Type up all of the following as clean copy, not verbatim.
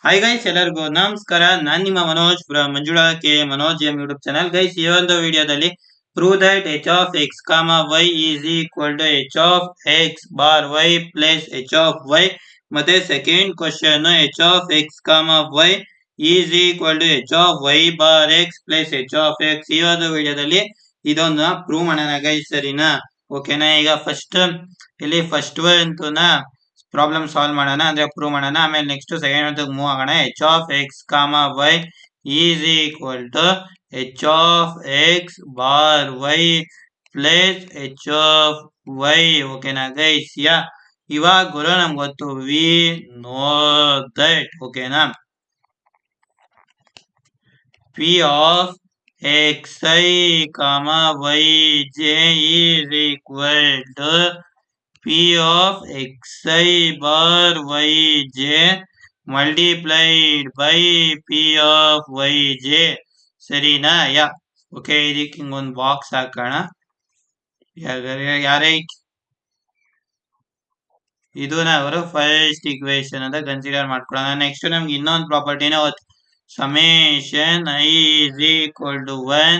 Hi guys, ಎಲ್ಲರಿಗೂ ನಮಸ್ಕಾರ. ನಾನ್ ನಿಮ್ಮ Manoj from Manjula K Manoj M YouTube channel. Guys, ಈ ಒಂದು ವಿಡಿಯೋದಲ್ಲಿ prove that h of x, y is equal to h of x bar y plus h of y. ಮತ್ತೆ second question, h of x, y is equal to h of y bar x plus h of x. ಈ ಒಂದು ವಿಡಿಯೋದಲ್ಲಿ ಇದನ್ನ prove ಮಾಡೋಣ guys, ಸರಿನಾ? ಓಕೆನಾ? ಈಗ ಇಲ್ಲಿ ಫಸ್ಟ್ ಅಂತೂನ ಪ್ರಾಬ್ಲಮ್ ಸಾಲ್ವ್ ಮಾಡೋಣ, ಅಂದ್ರೆ ಪ್ರೂವ್ ಮಾಡೋಣ. ಆಮೇಲೆ ನೆಕ್ಸ್ಟ್ ಸೆಕೆಂಡ್ ಮೂವ್ ಆಗೋಣ. h of x, y is equal to h of x bar y plus h of y. ಓಕೆನಾ ಗೈಸ್? ಇವಾಗ ಗುರು ನಮ್ಗೆ ಗೊತ್ತು, ವಿ ನೋ ದಟ್. ಓಕೆನಾ? p of xi, yj is equal to p of xi bar yj multiplied by p of yj. ಸರಿನಾ? Okay, ಇದಕ್ಕೆ ಹಿಂಗೊಂದು box ಹಾಕೋಣ. ಇದು ನಾವು ಫಸ್ಟ್ ಈಕ್ವೇಶನ್ ಅಂತ ಕನ್ಸಿಡರ್ ಮಾಡ್ಕೊಳ್ಳೋಣ. ನೆಕ್ಸ್ಟ್ ನಮ್ಗೆ ಇನ್ನೊಂದು ಪ್ರಾಪರ್ಟಿನ summation I is equal to 1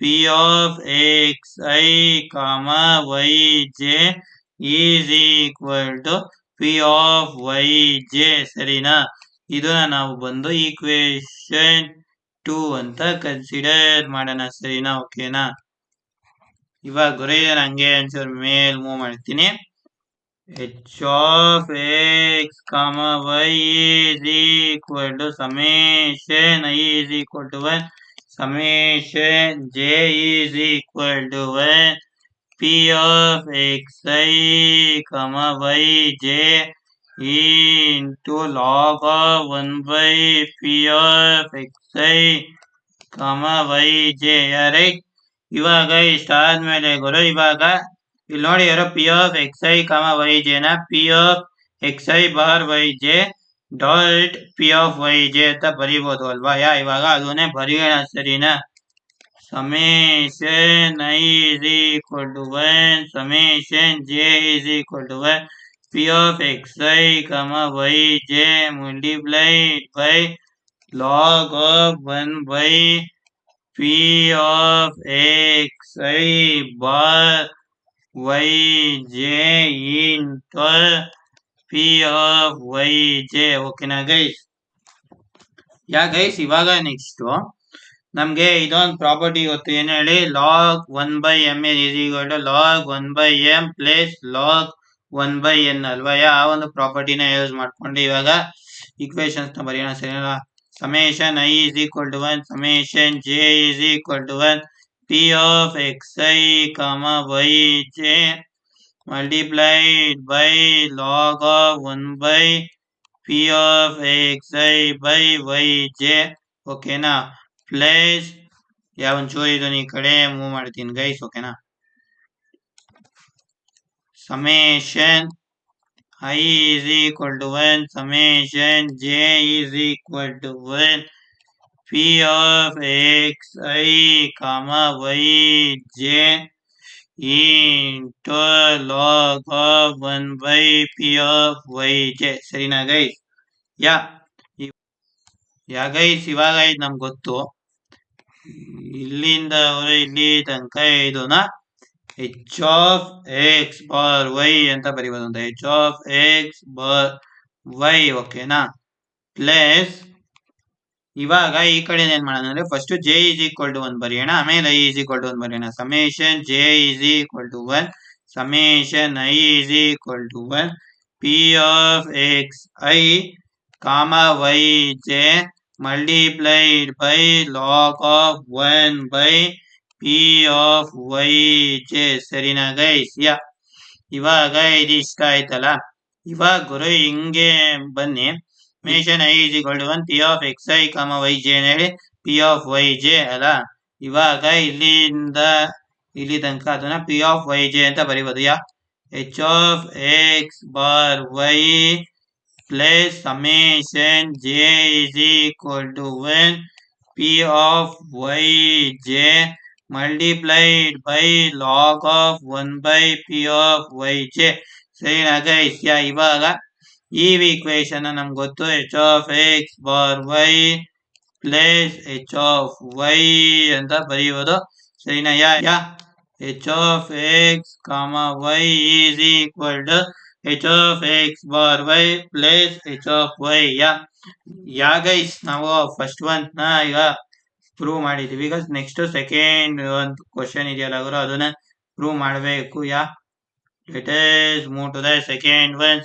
p of xi, yj is equal to p of yj. ಸರಿನಾ? ಇದನ್ನ ನಾವು ಬಂದು ಈಕ್ವೇಶನ್ 2 ಅಂತ ಕನ್ಸಿಡರ್ ಮಾಡೋಣ. ಸರಿನಾ? ಓಕೆನಾ? ಇವಾಗ ಗುರು ಹಂಗೆ ಆನ್ಸರ್ ಮೇಲ್ ಮೂವ್ ಮಾಡ್ತೀನಿ. h of x, y is equal to summation I is equal to 1 summation j is equal to 1 p of xi, yj into log of 1 by p of xi, yj. Right? ಇವಾಗ ಇಷ್ಟಾದ್ಮೇಲೆ ಗುರು ಇವಾಗ ಇಲ್ಲಿ ನೋಡಿ, P of xi, yj ನ P of xi bar yj dot P of yj ಅಂತ ಬರೀಬಹುದು ಅಲ್ವಾ? ಇವಾಗ ಅದನ್ನೇ ಬರೆಯೋಣ. ಸರಿನಾ? summation I is equal to 1 summation j is equal to 1 p of xi, yj multiplied by log of 1 by p of xi bar yj into p of yj. ಓಕೆನಾ guys? Guys, ಇವಾಗ next ನಮ್ಗೆ ಇದೊಂದು property ಗೊತ್ತು. ಏನ್ ಹೇಳಿ? log 1 by m is equal to log 1 by m plus log 1 by n ಅಲ್ವಾ? ಆ ಒಂದು ಪ್ರಾಪರ್ಟಿನ ಯೂಸ್ ಮಾಡ್ಕೊಂಡು ಇವಾಗ ಈಕ್ವೇಶನ್ಸ್ ನ ಬರೆಯೋಣ. ಸರಿನಾ? summation I is equal to 1 summation j is equal to 1 p of xi, yj multiplied by log of 1 by p of xi by yj. ಓಕೆನಾ? Plus ಒಂಚೂರು ಇದನ್ನ ಈ ಕಡೆ ಮೂವ್ ಮಾಡ್ತೀನಿ ಗೈಸ್. ಓಕೆನಾ? summation I is equal to 1 summation j is equal to 1 p of xi, yj into log of 1 by p of yj. ಸರಿನಾ guys? Guys, ಇವಾಗ ಇದು ನಮ್ಗೆ ಗೊತ್ತು. ಇಲ್ಲಿಂದ ಇಲ್ಲಿ ತನಕ ಇದನ್ನ h of x bar y ಅಂತ ಬರೀಬಹುದು ಅಂತ. h of x bar y. ಓಕೆನಾ? ಪ್ಲಸ್ ಇವಾಗ ಈ ಕಡೆ ಏನ್ ಮಾಡೋಣ ಅಂದ್ರೆ first j is equal to 1 ಬರೆಯೋಣ, ಆಮೇಲೆ i is equal to 1 ಬರೆಯೋಣ. summation j is equal to 1 summation I is equal to 1 p of xi, yj multiplied by log of 1 by p of yj. ಸರಿನಾ guys? ಇವಾಗ ಇದು ಇಷ್ಟ ಆಯ್ತಲ್ಲ. ಇವಾಗ ಗುರು ಹಿಂಗೆ ಬನ್ನಿ. summation I is equal to 1 p of xi, yj ಹೇಳಿ p of yj ಅಲ್ಲ? ಇವಾಗ ಇಲ್ಲಿಂದ ಇಲ್ಲಿ ತನಕ ಅದನ್ನ p of yj ಅಂತ ಬರೀಬಹುದು. h of x bar y plus summation j is equal to 1 p of yj multiplied by log of 1 by p of yj. ಸರಿನಾ guys? ಇವಾಗ ಈ ಈಕ್ವೇಶನ್ ನಮ್ಗೆ ಗೊತ್ತು H of X bar Y plus H of Y ಅಂತ ಬರೆಯುವುದು ಸರಿನಾ? Yeah H of X comma Y is equal to H of X bar Y plus H of Y. Yeah guys ನಾವು first one ಈಗ prove ಮಾಡಿದೀವಿ. ಈಗ next second ಒಂದು question ಇದೆಯಲ್ಲ ಗುರು ಅದನ್ನ ಪ್ರೂವ್ ಮಾಡಬೇಕು. Let us move to the second one.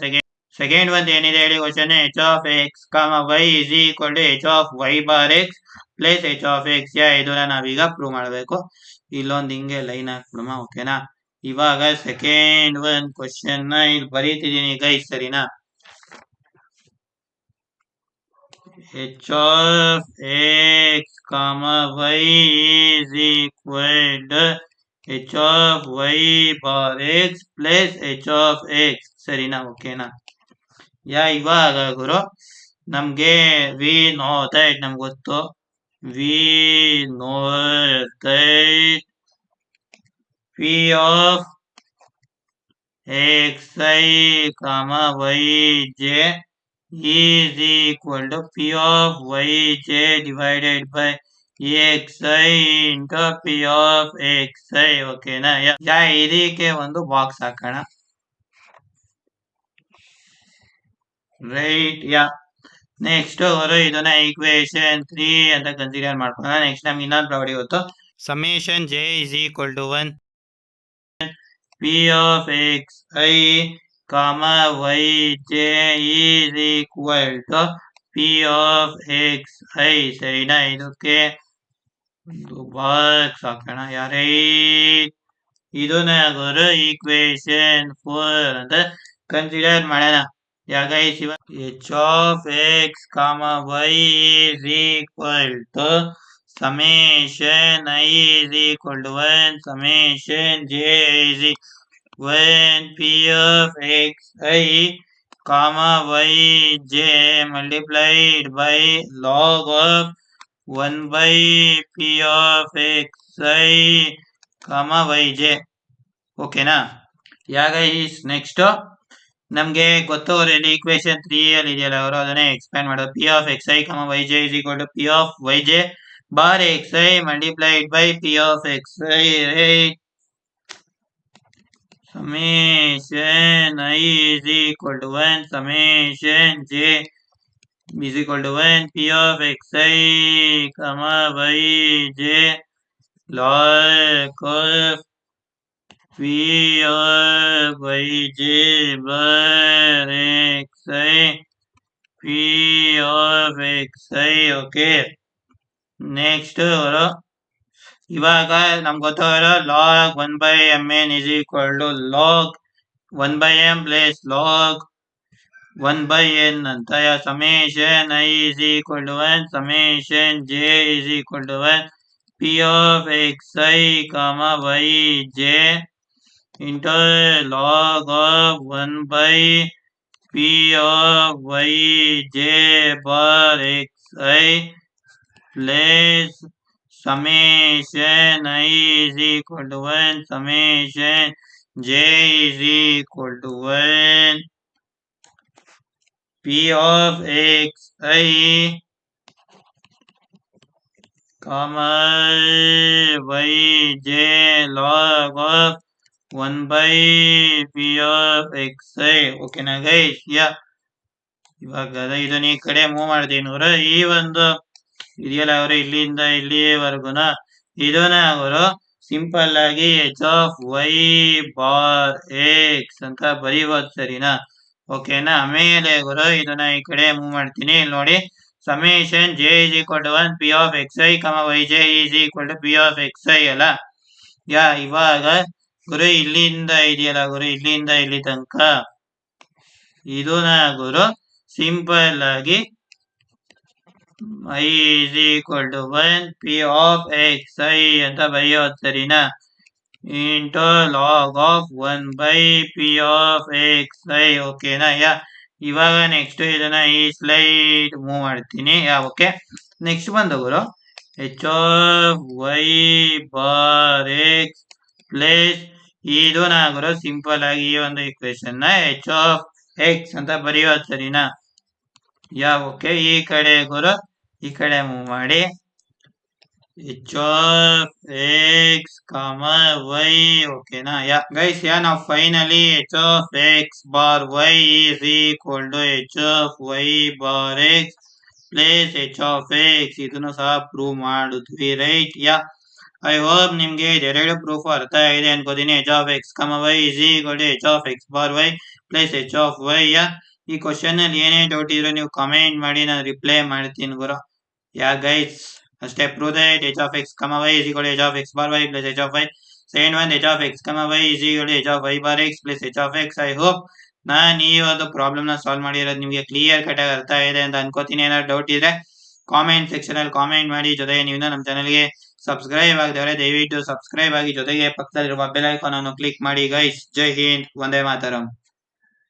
Second ಒಂದು ಏನಿದೆ ಹೇಳಿ question? H of X comma Y is equal to H of Y bar X plus H of X. ಇದನ್ನ ನಾವೀಗ ಪ್ರೂವ್ ಮಾಡಬೇಕು. ಇಲ್ಲೊಂದು ಹಿಂಗೆ ಲೈನ್ ಹಾಕ್ಬಿಡಮ, ಓಕೆನಾ? ಇವಾಗ ಸೆಕೆಂಡ್ ಒನ್ ಕ್ವಶನ್ ನ ಇಲ್ಲಿ ಬರೀತಿದ್ದೀನಿ ಗೈಸ್, ಸರಿನಾ? H of X comma Y is equal to H of Y bar X plus H of X, ಸರಿನಾ? ಓಕೆನಾ? ಇವಾಗ ಗುರು ನಮ್ಗೆ ವಿ ನೋ ದಟ್, ನಮ್ಗೆ ಗೊತ್ತು we know that P of x i comma y j is equal to P of Yj divided by xi into P of xi, ಓಕೆನಾ? ಇದಕ್ಕೆ ಒಂದು box ಹಾಕೋಣ, ರೈಟ್? ನೆಕ್ಸ್ಟ್ ಅವರು ಇದನ್ನ ಈಕ್ವೇಶನ್ 3 ಅಂತ ಕನ್ಸಿಡರ್ ಮಾಡ್ಕೊಳ್ಳೋಣ. ನೆಕ್ಸ್ಟ್ ನಮ್ಗೆ ಇನ್ನೊಂದು ಪ್ರಾಪರ್ಟಿ ಗೊತ್ತು, summation J is equal to 1 P of xi comma yj is equal to P of xi, ಸರಿನಾ? ಇದಕ್ಕೆ ಒಂದು ಬಾಕ್ಸ್ ಹಾಕೋಣ. ಇದನ್ನ ಗುರು ಈಕ್ವೇಶನ್ 4 ಅಂತ ಕನ್ಸಿಡರ್ ಮಾಡೋಣ. H of X comma Y is equal to summation I is equal to 1 summation j is equal 1 P of xi comma yj multiplied by log of 1 by P of xi comma yj, ಓಕೆನಾ? Next ನಮ್ಗೆ ಗೊತ್ತವರಲ್ಲಿ equation 3 ಅಲ್ಲಿ ಇದೆಯಲ್ಲ ಅವರು ಅದನ್ನೇ expand ಮಾಡೋದು. P of xi comma yj is equal to P of yj bar xi multiplied by P of xi, right? Summation I is equal to 1 summation j is equal to 1 P of xi comma yj log of P of yj bar xi P of xi, okay? Next ಅವರು ಇವಾಗ ನಮ್ಗೆ ಗೊತ್ತಾಗಿರೋ log 1 by mn is equal to log 1 by m plus log 1 by n ಅಂತ. Summation I is equal to 1 summation j is equal to 1 P of xi comma yj into log of 1 by P of yj bar xi plus summation I is equal to 1 summation j is equal to 1 P of xi comma yj log of 1 by P of xi, ಓಕೆನಾ guys? ಇವಾಗ ಇದನ್ನ ಈ ಕಡೆ move ಮಾಡ್ತೀನಿ ಅವರು. ಈ ಒಂದು ಇದೆಯಲ್ಲ ಅವರು ಇಲ್ಲಿಂದ ಇಲ್ಲಿವರೆಗುನ ಇದನ್ನ ಅವರು ಸಿಂಪಲ್ ಆಗಿ H of Y bar X ಅಂತ ಬರೀಬಹುದು, ಸರಿನಾ? ಓಕೆನಾ? ಆಮೇಲೆ ಗುರು ಇದನ್ನ ಈ ಕಡೆ ಮೂವ್ ಮಾಡ್ತೀನಿ. ಇಲ್ಲಿ ನೋಡಿ, summation J is equal to 1 P of x i comma y j is equal to P of x i ಅಲ್ಲ? ಇವಾಗ ಗುರು ಇಲ್ಲಿಂದ ಇದೆಯಲ್ಲ ಗುರು ಇಲ್ಲಿಂದ ಇಲ್ಲಿ ತನಕ ಇದನ್ನ ಗುರು ಸಿಂಪಲ್ ಆಗಿ I is equal to 1 P of xi ಅಂತ ಬರೆಯೋದು, ಸರಿನಾ? Into log of 1 by P of xi, ಓಕೆನಾ? ಇವಾಗ ನೆಕ್ಸ್ಟ್ ಇದನ್ನ ಈ ಸ್ಲೈಡ್ ಮೂವ್ ಮಾಡ್ತೀನಿ. ಓಕೆ, ನೆಕ್ಸ್ಟ್ ಬಂದು ಗುರು H of Y bar X plus ಇದು ಗುರು ಸಿಂಪಲ್ ಆಗಿ ಈ ಒಂದು ಇಕ್ವೇಶನ್ ನ ಎಚ್ ಆಫ್ ಎಕ್ಸ್ ಅಂತ ಬರೆಯೋದು ಸರಿನಾ? ಯಾ ಓಕೆ. ಈ ಕಡೆ ಗುರು ಈ ಕಡೆ ಮೂವ್ ಮಾಡಿ h of x, y ಓಕೆನಾ? ಯಾ ಗೈಸ್, ನಾವು finally h of x bar y is equal to h of y bar x plus h of x ಇದನ್ನು ಸಹ ಪ್ರೂವ್ ಮಾಡಿದ್ವಿ, ರೈಟ್? ಯಾ ಐ ಹೋಪ್ ನಿಮ್ಗೆ ಎರಡು ಪ್ರೂಫ್ ಅರ್ಥ ಇದೆ ಅನ್ಕೋತೀನಿ. h of x, y is equal to h of x bar y plus h of y. ಯಾ ಈ question ಅಲ್ಲಿ ಏನೇ ಡೌಟ್ ಇದ್ರೆ ನೀವು ಕಮೆಂಟ್ ಮಾಡಿ, ನಾನು ರಿಪ್ಲೈ ಮಾಡ್ತೀನಿ ಗುರು. ಯಾ ಗೈಸ್, ಅಷ್ಟೇ. Prove that h of x, y is equal to h of x bar y plus h of y. Second one, h of x, y is equal to h of y bar x plus h of x. I hope ನಾನು ಈ ಒಂದು problem ನ solve ಮಾಡಿರೋದು ನಿಮಗೆ clear cut ಆಗಿ ಅರ್ಥ ಇದೆ ಅಂತ ಅನ್ಕೋತೀನಿ. ಏನಾದ್ರು ಡೌಟ್ ಇದ್ರೆ ಕಾಮೆಂಟ್ ಸೆಕ್ಷನ್ ಅಲ್ಲಿ ಕಾಮೆಂಟ್ ಮಾಡಿ. ಜೊತೆಗೆ ನೀವು ನಮ್ಮ ಚಾನಲ್ಗೆ ಸಬ್ಸ್ಕ್ರೈಬ್ ಆಗಿದ್ರೆ ದಯವಿಟ್ಟು ಸಬ್ಸ್ಕ್ರೈಬ್ ಆಗಿ, ಜೊತೆಗೆ ಪಕ್ಕದಲ್ಲಿರುವ ಬೆಲ್ ಐಕಾನ್ ಅನ್ನು ಕ್ಲಿಕ್ ಮಾಡಿ. ಗೈಸ್, ಜೈ ಹಿಂದ್, ವಂದೇ ಮಾತರಂ.